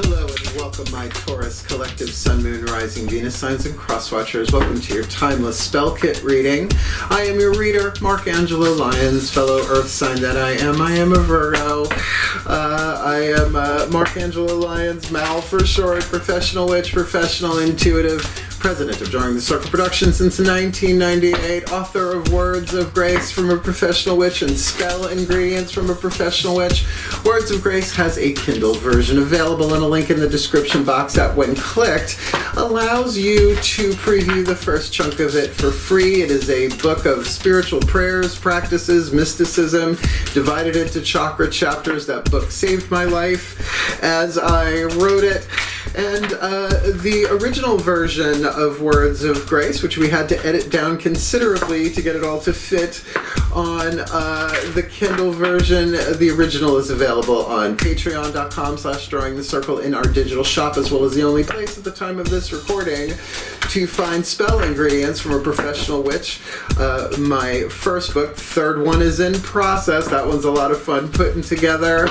Hello and welcome, my Taurus collective Sun, Moon, Rising, Venus signs and crosswatchers. Welcome to your timeless spell kit reading. I am your reader, Mark-Angelo Lyons, fellow Earth sign that I am. I am a Virgo. I am Mark-Angelo Lyons, Mal for short, professional witch, professional intuitive, president of Drawing the Circle Productions since 1998, author of Words of Grace from a Professional Witch and Spell Ingredients from a Professional Witch. Words of Grace has a Kindle version available, and a link in the description box that, when clicked, allows you to preview the first chunk of it for free. It is a book of spiritual prayers, practices, mysticism, divided into chakra chapters. That book saved my life as I wrote it. And the original version of Words of Grace, which we had to edit down considerably to get it all to fit on the Kindle version, the original is available on patreon.com/drawingthecircle in our digital shop, as well as the only place at the time of this recording to find spell ingredients from a professional witch. My first book, third one, is in process. That one's a lot of fun putting together.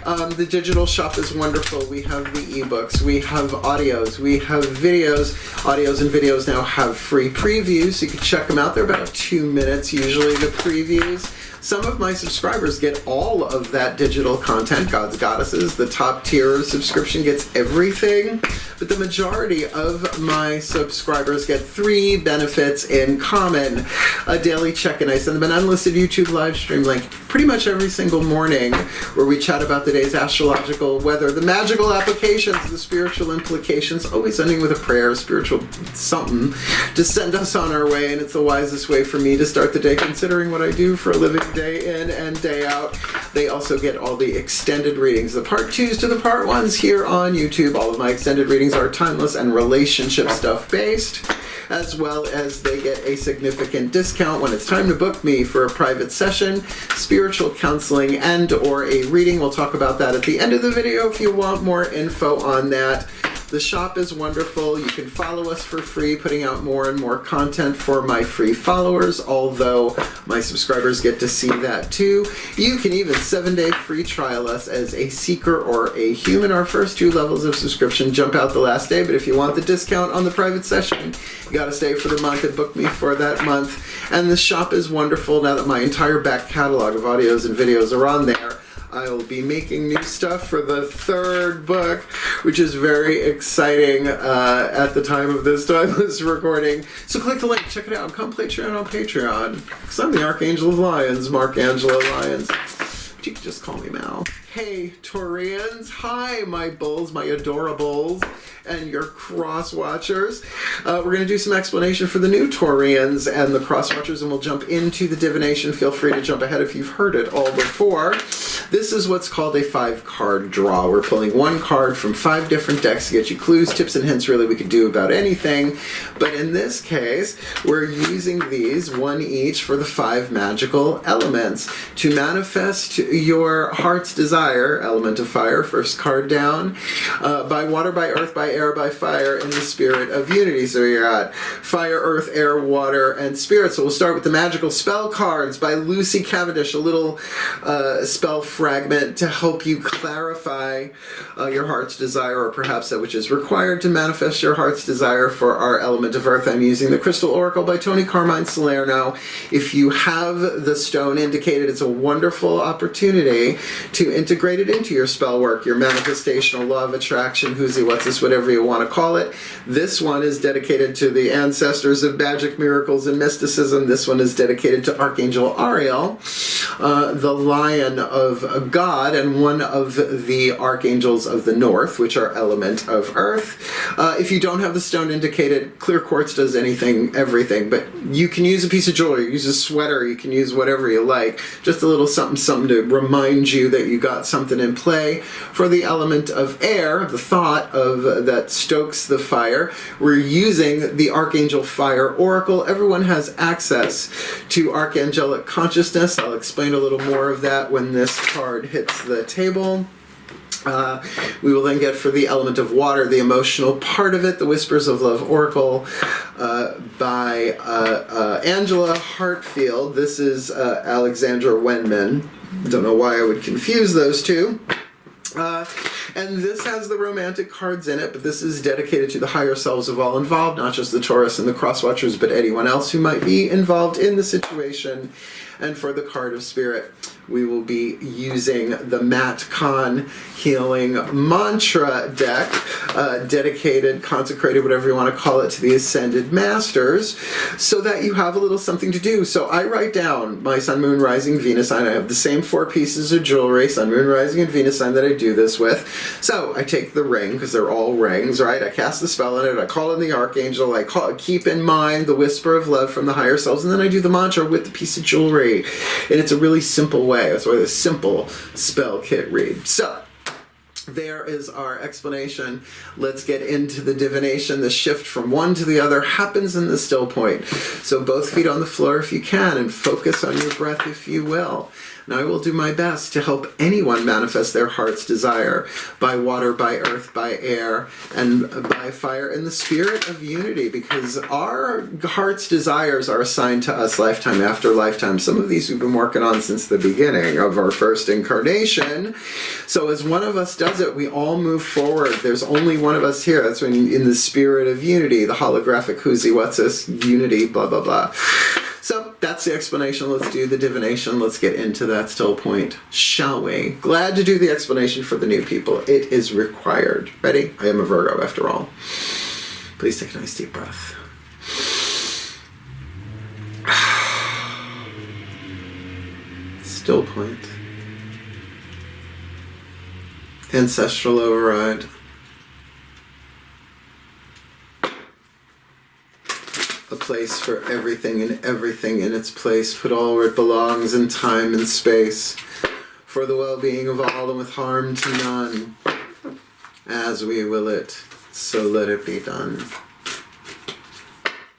The digital shop is wonderful. We have the ebooks, we have audios, we have videos. Audios and videos now have free previews, so you can check them out. They're about 2 minutes usually, the previews. Some of my subscribers get all of that digital content, Gods, Goddesses. The top tier of subscription gets everything, but the majority of my subscribers get 3 benefits in common. A daily check-in. I send them an unlisted YouTube live stream link pretty much every single morning, where we chat about the day's astrological weather, the magical applications, the spiritual implications, always ending with a prayer, spiritual something, to send us on our way. And it's the wisest way for me to start the day, considering what I do for a living, day in and day out. They also get all the extended readings, the part 2s to the part 1s here on YouTube. All of my extended readings are timeless and relationship stuff based, as well as they get a significant discount when it's time to book me for a private session, spiritual counseling, and or a reading. We'll talk about that at the end of the video if you want more info on that. The shop is wonderful. You can follow us for free, putting out more and more content for my free followers, although my subscribers get to see that too. You can even 7-day free trial us as a seeker or a human. Our first 2 levels of subscription jump out the last day, but if you want the discount on the private session, you gotta stay for the month and book me for that month. And the shop is wonderful now that my entire back catalog of audios and videos are on there. I will be making new stuff for the 3rd book, which is very exciting at the time of this timeless recording. So click the link, check it out, come Patreon on Patreon, because I'm the Archangel of Lions, Mark-Angelo Lyons. But you can just call me Mal. Hey, Taurians. Hi, my bulls, my adorables, and your crosswatchers. We're going to do some explanation for the new Taurians and the crosswatchers, and we'll jump into the divination. Feel free to jump ahead if you've heard it all before. This is what's called a 5-card draw. We're pulling 1 card from 5 different decks to get you clues, tips, and hints. Really, we could do about anything. But in this case, we're using these, 1 each, for the 5 magical elements to manifest your heart's desire. Element of fire, first card down. By water, by earth, by air, by fire, in the spirit of unity. So you're at fire, earth, air, water, and spirit. So we'll start with the magical spell cards by Lucy Cavendish, a little spell fragment to help you clarify your heart's desire, or perhaps that which is required to manifest your heart's desire for our element of earth. I'm using the Crystal Oracle by Tony Carmine Salerno. If you have the stone indicated, it's a wonderful opportunity to integrate it into your spell work, your manifestational law of attraction, who's what's this, whatever you want to call it. This one is dedicated to the ancestors of magic, miracles, and mysticism. This one is dedicated to Archangel Ariel, the Lion of God, and one of the archangels of the north, which are element of earth. If you don't have the stone indicated, clear quartz does anything, everything, but you can use a piece of jewelry, use a sweater, you can use whatever you like, just a little something to remind you that you got something in play. For the element of air, the thought of that stokes the fire, we're using the Archangel Fire Oracle. Everyone has access to archangelic consciousness. I'll explain a little more of that when this card hits the table. We will then get, for the element of water, the emotional part of it, the Whispers of Love Oracle by Angela Hartfield. This is Alexandra Wenman. Don't know why I would confuse those two. And this has the romantic cards in it, but this is dedicated to the higher selves of all involved, not just the Taurus and the crosswatchers, but anyone else who might be involved in the situation. And for the card of spirit, we will be using the Matt Kahn Healing Mantra deck, dedicated, consecrated, whatever you want to call it, to the Ascended Masters, so that you have a little something to do. So I write down my Sun, Moon, Rising, Venus sign. I have the same 4 pieces of jewelry, Sun, Moon, Rising, and Venus sign, that I do this with. So I take the ring, because they're all rings, right? I cast the spell on it. I call in the Archangel. I keep in mind the whisper of love from the higher selves, and then I do the mantra with the piece of jewelry. And it's a really simple way. That's why the simple spell kit read. So there is our explanation. Let's get into the divination. The shift from one to the other happens in the still point. So both feet on the floor if you can, and focus on your breath if you will. Now I will do my best to help anyone manifest their heart's desire by water, by earth, by air, and by fire in the spirit of unity, because our heart's desires are assigned to us lifetime after lifetime. Some of these we've been working on since the beginning of our first incarnation. So as one of us does it, we all move forward. There's only one of us here. That's when in the spirit of unity, the holographic who's he, what's this, unity, blah, blah, blah. So that's the explanation. Let's do the divination. Let's get into that still point, shall we? Glad to do the explanation for the new people. It is required. Ready? I am a Virgo after all. Please take a nice deep breath. Still point. Ancestral override. A place for everything and everything in its place, put all where it belongs in time and space, for the well-being of all and with harm to none. As we will it, so let it be done.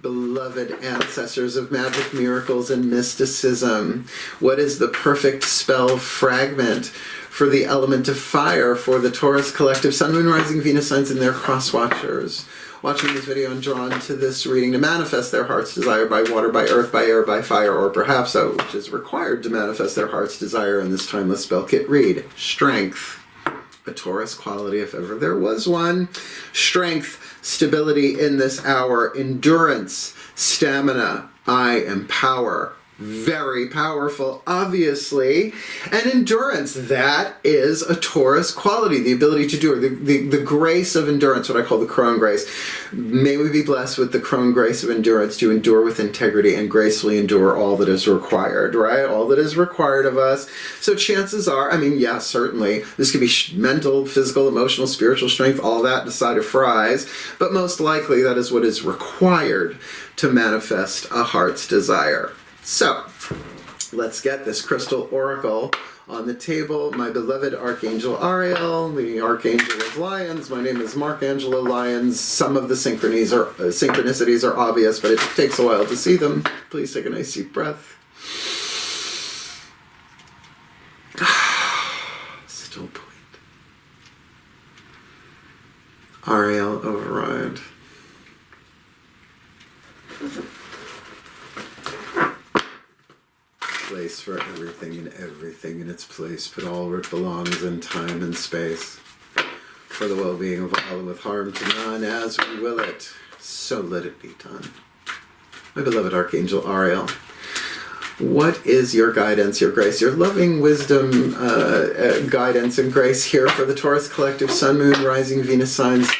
Beloved ancestors of magic, miracles, and mysticism, what is the perfect spell fragment for the element of fire for the Taurus collective, Sun, Moon, Rising, Venus signs and their crosswatchers? Watching this video and drawn to this reading to manifest their heart's desire by water, by earth, by air, by fire, or perhaps that which is required to manifest their heart's desire in this timeless spell kit read. Strength. A Taurus quality if ever there was one. Strength, stability in this hour, endurance, stamina, I am power. Very powerful, obviously. And endurance, that is a Taurus quality, the ability to do it, the grace of endurance, what I call the crone grace. May we be blessed with the crone grace of endurance to endure with integrity and gracefully endure all that is required, right? All that is required of us. So chances are, I mean, yeah, certainly, this could be mental, physical, emotional, spiritual strength, all that in a side of fries, but most likely that is what is required to manifest a heart's desire. So, let's get this crystal oracle on the table. My beloved Archangel Ariel, the Archangel of Lions. My name is Markangelo Lyons. Some of the synchronicities are obvious, but it takes a while to see them. Please take a nice deep breath. Still point. Ariel override. Place for everything and everything in its place, put all where it belongs in time and space, for the well-being of all and with harm to none, as we will it, so let it be done. My beloved Archangel Ariel, what is your guidance, your grace, your loving wisdom, guidance and grace here for the Taurus collective, Sun, Moon, Rising, Venus signs,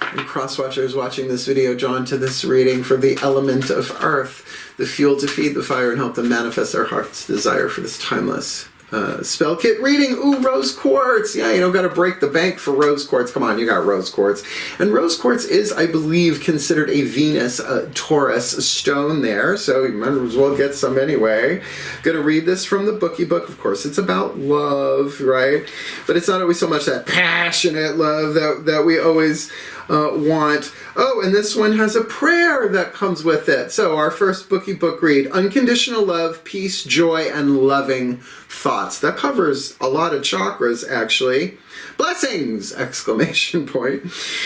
and crosswatchers watching this video, drawn to this reading for the element of earth, the fuel to feed the fire and help them manifest their heart's desire for this timeless spell kit reading. Ooh, rose quartz. Yeah, you don't got to break the bank for rose quartz. Come on, you got rose quartz. And rose quartz is, I believe, considered a Venus Taurus stone there, so you might as well get some anyway. Gonna read this from the bookie book. Of course, it's about love, right? But it's not always so much that passionate love that we always want. Oh, and this one has a prayer that comes with it. So our first bookie book read, unconditional love, peace, joy, and loving thoughts. That covers a lot of chakras, actually. Blessings! Exclamation point.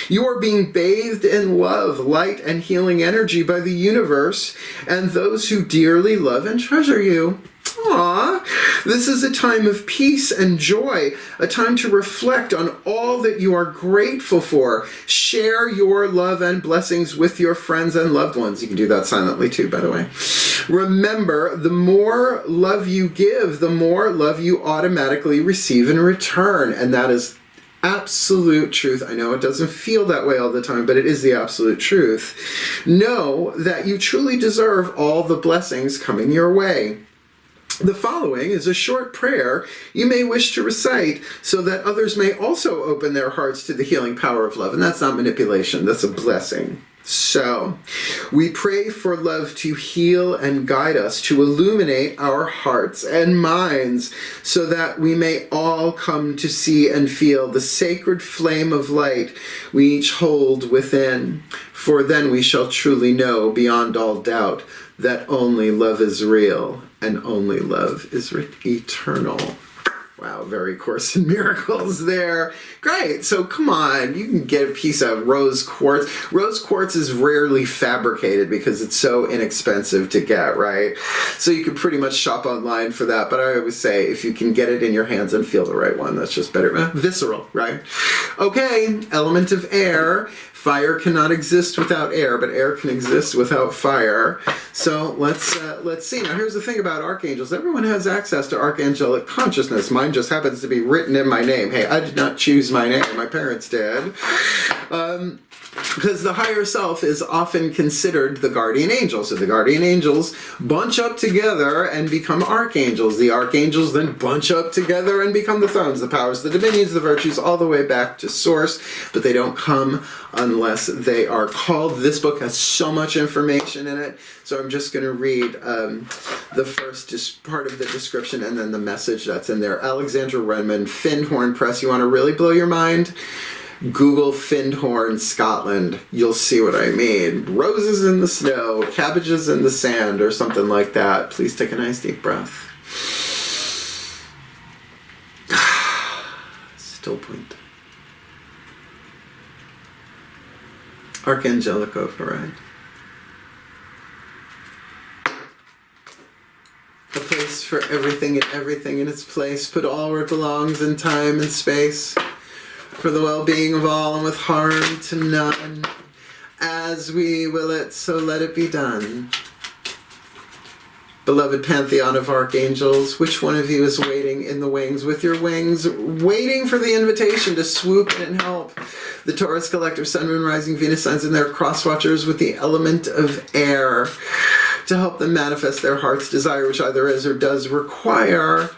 You are being bathed in love, light, and healing energy by the universe and those who dearly love and treasure you. Aww. This is a time of peace and joy, a time to reflect on all that you are grateful for. Share your love and blessings with your friends and loved ones. You can do that silently too, by the way. Remember, the more love you give, the more love you automatically receive in return. And that is absolute truth. I know it doesn't feel that way all the time, but it is the absolute truth. Know that you truly deserve all the blessings coming your way. The following is a short prayer you may wish to recite so that others may also open their hearts to the healing power of love. And that's not manipulation, that's a blessing. So, we pray for love to heal and guide us, to illuminate our hearts and minds, so that we may all come to see and feel the sacred flame of light we each hold within. For then we shall truly know, beyond all doubt, that only love is real and only love is eternal. Wow, very Course in Miracles there. Great, so come on, you can get a piece of rose quartz. Rose quartz is rarely fabricated because it's so inexpensive to get, right? So you can pretty much shop online for that, but I always say if you can get it in your hands and feel the right one, that's just better. Visceral, right? Okay, element of air. Fire cannot exist without air, but air can exist without fire. So let's see. Now here's the thing about archangels. Everyone has access to archangelic consciousness. Mine just happens to be written in my name. Hey, I did not choose my name. My parents did. Because the higher self is often considered the guardian angel. So the guardian angels bunch up together and become archangels. The archangels then bunch up together and become the thrones, the powers, the dominions, the virtues, all the way back to source. But they don't come unless they are called. This book has so much information in it. So I'm just going to read the first part of the description and then the message that's in there. Alexandra Renman, Findhorn Press. You want to really blow your mind? Google Findhorn, Scotland. You'll see what I mean. Roses in the snow, cabbages in the sand, or something like that. Please take a nice deep breath. Still point. Archangelic override. A place for everything and everything in its place. Put all where it belongs in time and space. For the well-being of all and with harm to none. As we will it, so let it be done. Beloved pantheon of archangels, which one of you is waiting in the wings with your wings, waiting for the invitation to swoop in and help? The Taurus collective Sun, Moon, Rising, Venus signs and their crosswatchers with the element of air to help them manifest their heart's desire, which either is or does require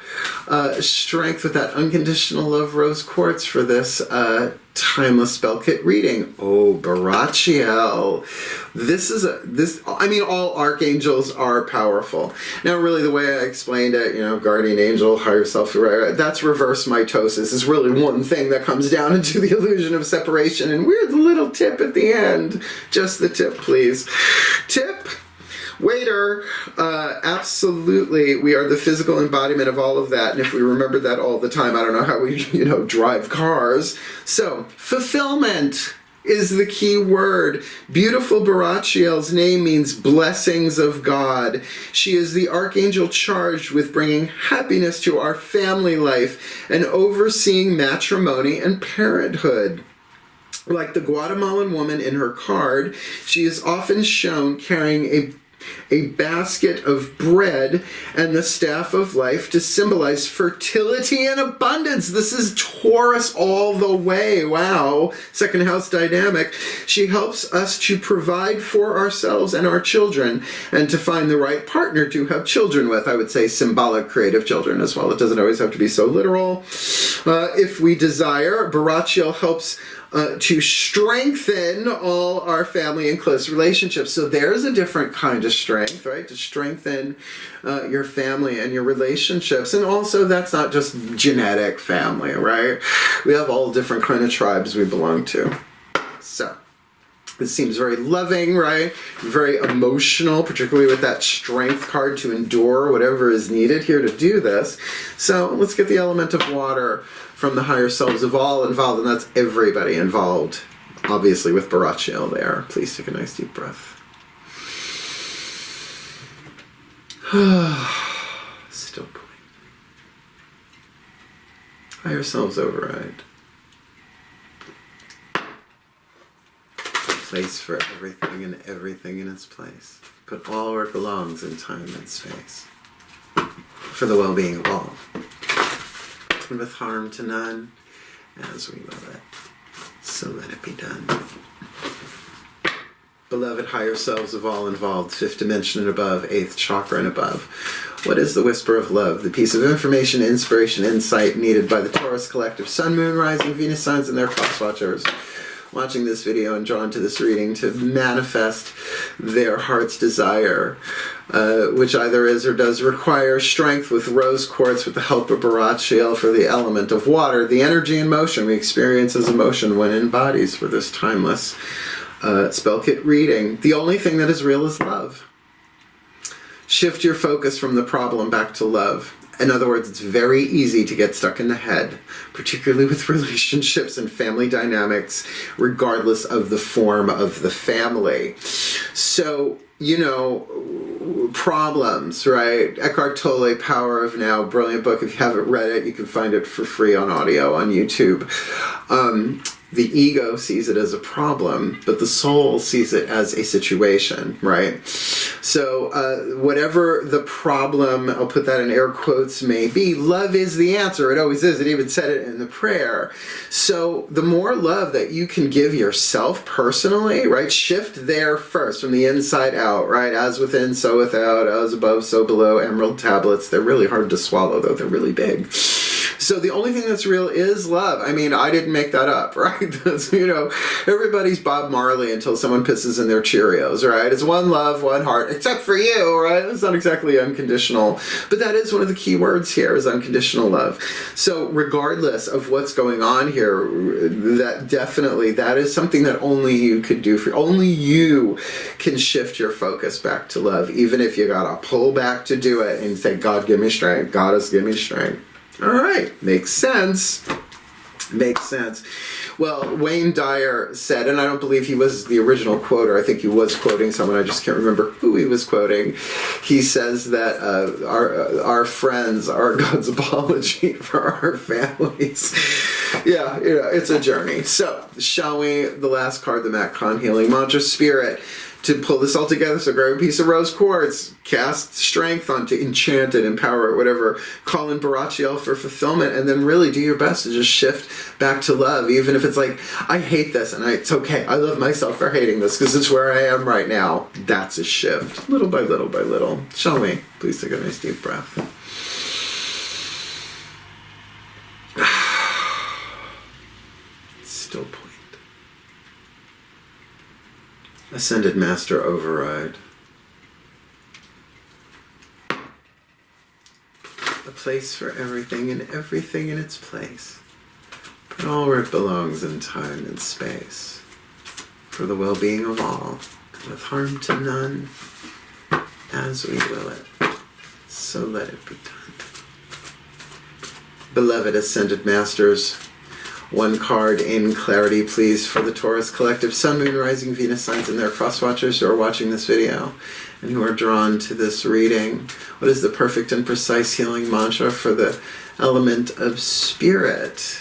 strength with that unconditional love rose quartz for this timeless spell kit reading. Oh, Barachiel. All archangels are powerful. Now, really, the way I explained it, guardian angel, higher self, that's reverse mitosis. Is really one thing that comes down into the illusion of separation. And weird little tip at the end. Just the tip, please. Tip. Waiter, absolutely, we are the physical embodiment of all of that, and if we remember that all the time, I don't know how we, drive cars. So, fulfillment is the key word. Beautiful Barachiel's name means blessings of God. She is the archangel charged with bringing happiness to our family life and overseeing matrimony and parenthood. Like the Guatemalan woman in her card, she is often shown carrying a basket of bread and the staff of life to symbolize fertility and abundance. This is Taurus all the way. Wow. Second house dynamic. She helps us to provide for ourselves and our children and to find the right partner to have children with. I would say symbolic creative children as well. It doesn't always have to be so literal. If we desire, Barachiel helps to strengthen all our family and close relationships. So there's a different kind of strength, right? To strengthen your family and your relationships. And also that's not just genetic family, right? We have all different kind of tribes we belong to. So this seems very loving, right? Very emotional, particularly with that strength card to endure whatever is needed here to do this. So let's get the element of water from the higher selves of all involved, and that's everybody involved, obviously with Barachiel there. Please take a nice deep breath. Still point. Higher selves override. Place for everything and everything in its place. Put all where it belongs in time and space. For the well-being of all. And with harm to none, as we will it. So let it be done. Beloved higher selves of all involved, 5th dimension and above, 8th chakra and above. What is the whisper of love? The piece of information, inspiration, insight needed by the Taurus collective Sun, Moon, Rising, Venus signs and their crosswatchers. Watching this video and drawn to this reading to manifest their heart's desire, which either is or does require strength with rose quartz with the help of Barachiel for the element of water, the energy and motion we experience as emotion when embodies for this timeless spell kit reading. The only thing that is real is love. Shift your focus from the problem back to love. In other words, it's very easy to get stuck in the head, particularly with relationships and family dynamics, regardless of the form of the family. So, you know, problems, right? Eckhart Tolle, Power of Now, brilliant book. If you haven't read it, you can find it for free on audio on YouTube. The ego sees it as a problem, but the soul sees it as a situation, right? So whatever the problem, I'll put that in air quotes, may be, love is the answer. It always is. It even said it in the prayer. So the more love that you can give yourself personally, right? Shift there first, from the inside out, right? As within, so without, as above, so below, emerald tablets. They're really hard to swallow, though. They're really big. So the only thing that's real is love. I mean, I didn't make that up, right? That's, you know, everybody's Bob Marley until someone pisses in their Cheerios, right? It's one love, one heart, except for you, right? It's not exactly unconditional, but that is one of the key words here, is unconditional love. So regardless of what's going on here, that definitely, that is something that only you could do for, only you can shift your focus back to love, even if you gotta pull back to do it and say, God, give me strength. Goddess, give me strength. All right, makes sense. Makes sense. Well, Wayne Dyer said, and I don't believe he was the original quoter, I think he was quoting someone, I just can't remember who he was quoting. He says that our friends are God's apology for our families. Yeah, you know, it's a journey. So, shall we, the last card, the Macron Healing Mantra Spirit, to pull this all together. So grab a piece of rose quartz, cast strength onto enchanted, empower, whatever, call in Barachiel for fulfillment, and then really do your best to just shift back to love, even if it's like, I hate this, and it's okay. I love myself for hating this because it's where I am right now. That's a shift, little by little by little. Shall we? Please take a nice deep breath. Still point. Ascended Master Override. A place for everything and everything in its place. Put all where it belongs in time and space. For the well-being of all, and with harm to none, as we will it. So let it be done. Beloved Ascended Masters, one card in clarity, please, for the Taurus collective Sun, Moon, Rising, Venus signs and their crosswatchers who are watching this video and who are drawn to this reading. What is the perfect and precise healing mantra for the element of spirit?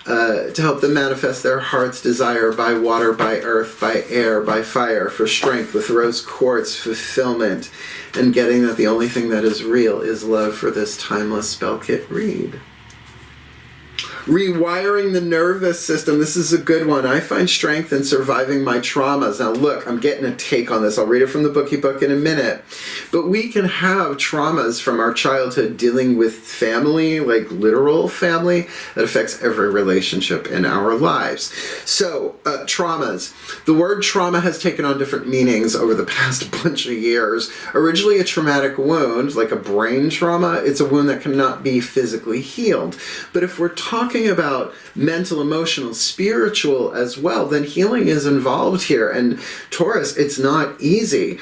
To help them manifest their heart's desire by water, by earth, by air, by fire, for strength with rose quartz, fulfillment, and getting that the only thing that is real is love for this timeless spell kit read. Rewiring the nervous system. This is a good one. I find strength in surviving my traumas. Now look, I'm getting a take on this. I'll read it from the bookie book in a minute. But we can have traumas from our childhood dealing with family, like literal family, that affects every relationship in our lives. So, traumas. The word trauma has taken on different meanings over the past bunch of years. Originally a traumatic wound, like a brain trauma, it's a wound that cannot be physically healed. But if we're talking about mental, emotional, spiritual as well, then healing is involved here. And Taurus, it's not easy.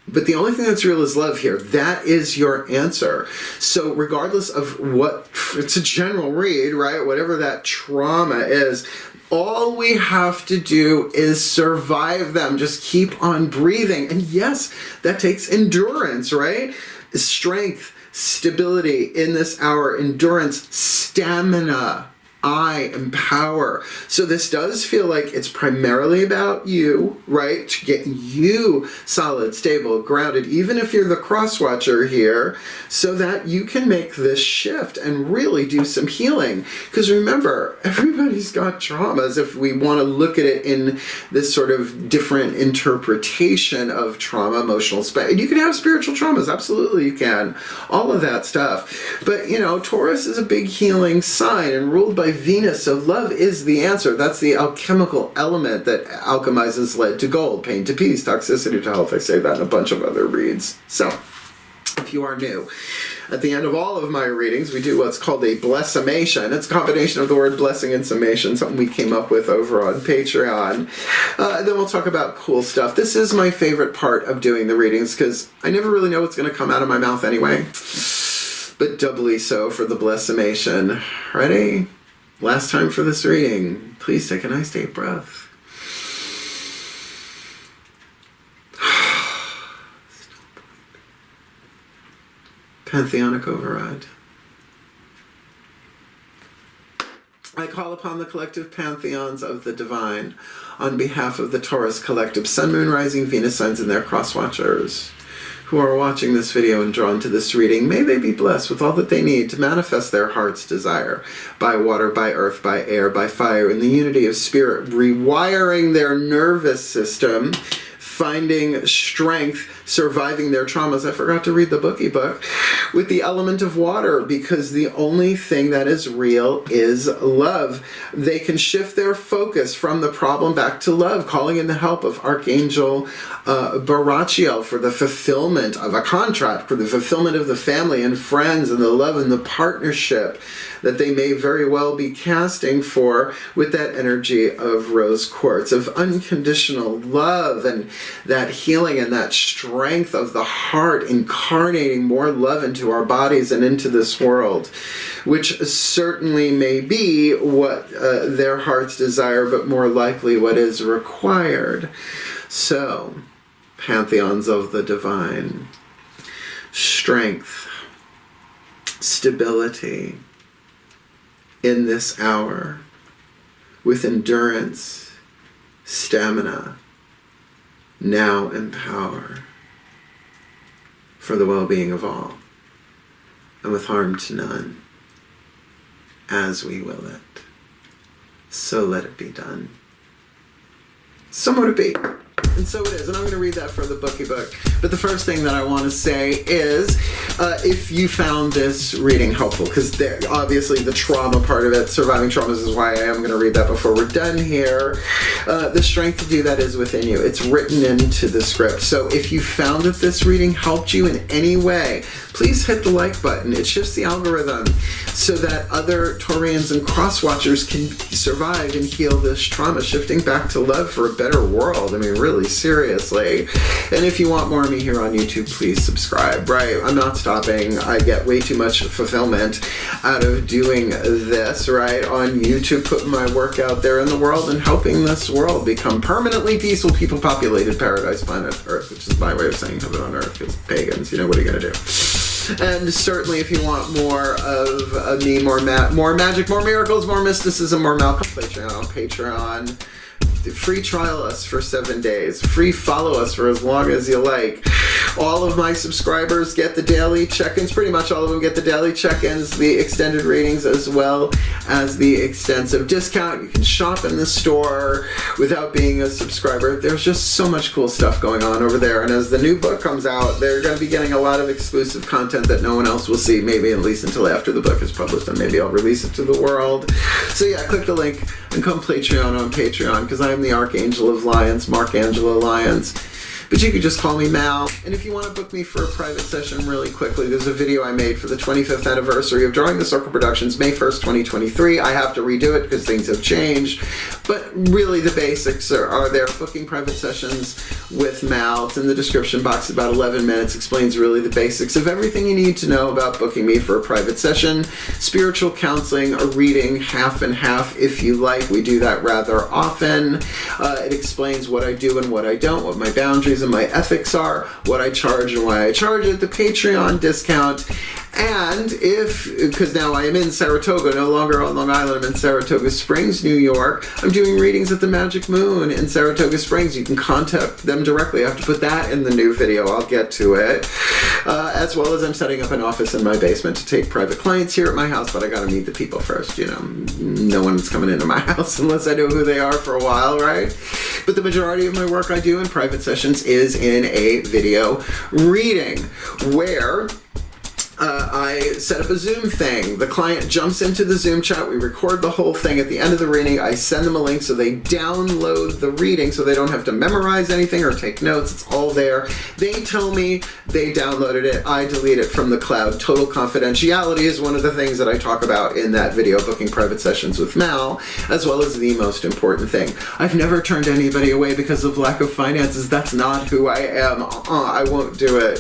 But the only thing that's real is love here. That is your answer. So regardless of what, it's a general read, right? Whatever that trauma is, all we have to do is survive them. Just keep on breathing. And yes, that takes endurance, right? Strength, stability in this hour, endurance, stamina, I empower. So this does feel like it's primarily about you, right? To get you solid, stable, grounded, even if you're the crosswatcher here, so that you can make this shift and really do some healing. Because remember, everybody's got traumas if we want to look at it in this sort of different interpretation of trauma, emotional and you can have spiritual traumas, absolutely you can. All of that stuff. But, you know, Taurus is a big healing sign and ruled by Venus, so love is the answer. That's the alchemical element that alchemizes lead to gold, pain to peace, toxicity to health. I say that in a bunch of other reads. So, if you are new, at the end of all of my readings, we do what's called a blessimation. It's a combination of the word blessing and summation, something we came up with over on Patreon. And then we'll talk about cool stuff. This is my favorite part of doing the readings because I never really know what's going to come out of my mouth anyway. But doubly so for the blessimation. Ready? Last time for this reading. Please take a nice deep breath. Pantheonic override. I call upon the collective pantheons of the divine on behalf of the Taurus collective Sun, Moon, Rising, Venus signs and their crosswatchers who are watching this video and drawn to this reading. May they be blessed with all that they need to manifest their heart's desire by water, by earth, by air, by fire, in the unity of spirit, rewiring their nervous system, finding strength, surviving their traumas. I forgot to read the bookie book. With the element of water, because the only thing that is real is love. They can shift their focus from the problem back to love, calling in the help of Archangel Barachiel for the fulfillment of a contract, for the fulfillment of the family and friends and the love and the partnership that they may very well be casting for with that energy of rose quartz, of unconditional love and that healing and that strength of the heart, incarnating more love into our bodies and into this world, which certainly may be what their hearts desire, but more likely what is required. So, pantheons of the divine, strength, stability in this hour, with endurance, stamina, now empower for the well-being of all, and with harm to none, as we will it. So let it be done. So mote it be. And so it is. And I'm going to read that for the bookie book. But the first thing that I want to say is, if you found this reading helpful, because obviously the trauma part of it, surviving traumas, is why I am going to read that before we're done here. The strength to do that is within you. It's written into the script. So if you found that this reading helped you in any way, please hit the like button. It shifts the algorithm so that other Taurians and crosswatchers can survive and heal this trauma, shifting back to love for a better world. I mean, really, seriously. And if you want more of me here on YouTube, please subscribe, right? I'm not stopping. I get way too much fulfillment out of doing this, right? On YouTube, putting my work out there in the world and helping this world become permanently peaceful, people-populated paradise planet Earth, which is my way of saying heaven on Earth, because pagans, you know, what are you going to do? And certainly if you want more of me, more magic, more miracles, more mysticism, more Malcolm, Patreon. Free trial us for 7 days. Free follow us for as long as you like. All of my subscribers get the daily check-ins. Pretty much all of them get the daily check-ins, the extended readings, as well as the extensive discount. You can shop in the store without being a subscriber. There's just so much cool stuff going on over there. And as the new book comes out, they're going to be getting a lot of exclusive content that no one else will see, maybe at least until after the book is published, and maybe I'll release it to the world. So yeah, click the link and come Patreon on Patreon, because I am the Archangel of Lions, Markangelo Lions. But you could just call me Mal. And if you want to book me for a private session really quickly, there's a video I made for the 25th anniversary of Drawing the Circle Productions, May 1st, 2023. I have to redo it because things have changed. But really the basics are there. Booking private sessions with Mal. It's in the description box, about 11 minutes. Explains really the basics of everything you need to know about booking me for a private session. Spiritual counseling, a reading, half and half if you like. We do that rather often. It explains what I do and what I don't, what my boundaries and my ethics are, what I charge and why I charge it, the Patreon discount. And because now I am in Saratoga, no longer on Long Island, I'm in Saratoga Springs, New York. I'm doing readings at the Magic Moon in Saratoga Springs. You can contact them directly. I have to put that in the new video. I'll get to it. As well as I'm setting up an office in my basement to take private clients here at my house, but I gotta meet the people first, you know. No one's coming into my house unless I know who they are for a while, right? But the majority of my work I do in private sessions is in a video reading where I set up a Zoom thing. The client jumps into the Zoom chat. We record the whole thing. At the end of the reading, I send them a link so they download the reading so they don't have to memorize anything or take notes. It's all there. They tell me they downloaded it. I delete it from the cloud. Total confidentiality is one of the things that I talk about in that video, Booking Private Sessions with Mal, as well as the most important thing. I've never turned anybody away because of lack of finances. That's not who I am. I won't do it.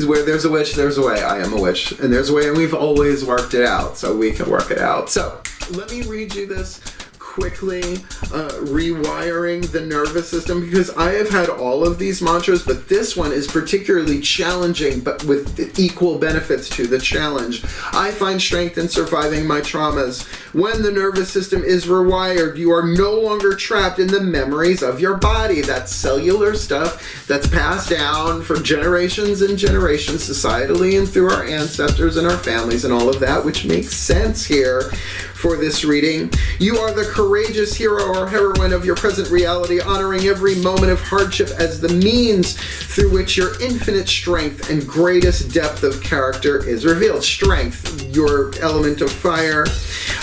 Where there's a witch, there's a way. I am a witch, and there's a way, and we've always worked it out, so we can work it out. So let me read you this quickly, rewiring the nervous system, because I have had all of these mantras, but this one is particularly challenging, but with equal benefits to the challenge. I find strength in surviving my traumas. When the nervous system is rewired, you are no longer trapped in the memories of your body. That's cellular stuff that's passed down for generations and generations, societally and through our ancestors and our families and all of that, which makes sense here for this reading. You are the courageous hero or heroine of your present reality, honoring every moment of hardship as the means through which your infinite strength and greatest depth of character is revealed. Strength, your element of fire.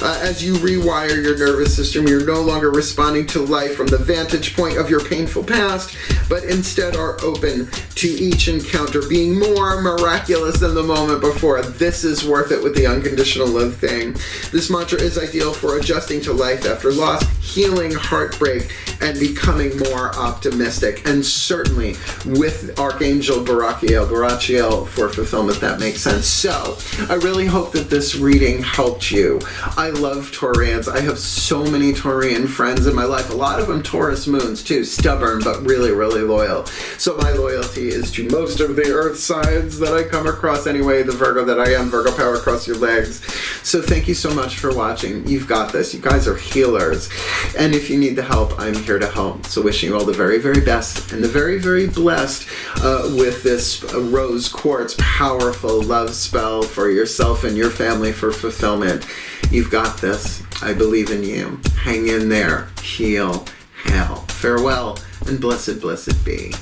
As you rewire your nervous system, you're no longer responding to life from the vantage point of your painful past, but instead are open to each encounter being more miraculous than the moment before. This is worth it with the unconditional love thing. This mantra is ideal for adjusting to life after loss, healing heartbreak, and becoming more optimistic. And certainly with Archangel Barachiel for fulfillment, that makes sense. So I really hope that this reading helped you. I love Taurians. I have so many Taurian friends in my life. A lot of them Taurus moons too, stubborn but really, really loyal. So my loyalty is to most of the earth signs that I come across anyway, the Virgo that I am, Virgo power across your legs. So thank you so much for watching. You've got this. You guys are healers. And if you need the help, I'm here to help. So wishing you all the very, very best and the very, very blessed with this rose quartz powerful love spell for yourself and your family for fulfillment. You've got this. I believe in you. Hang in there. Heal. Hail. Farewell and blessed, blessed be.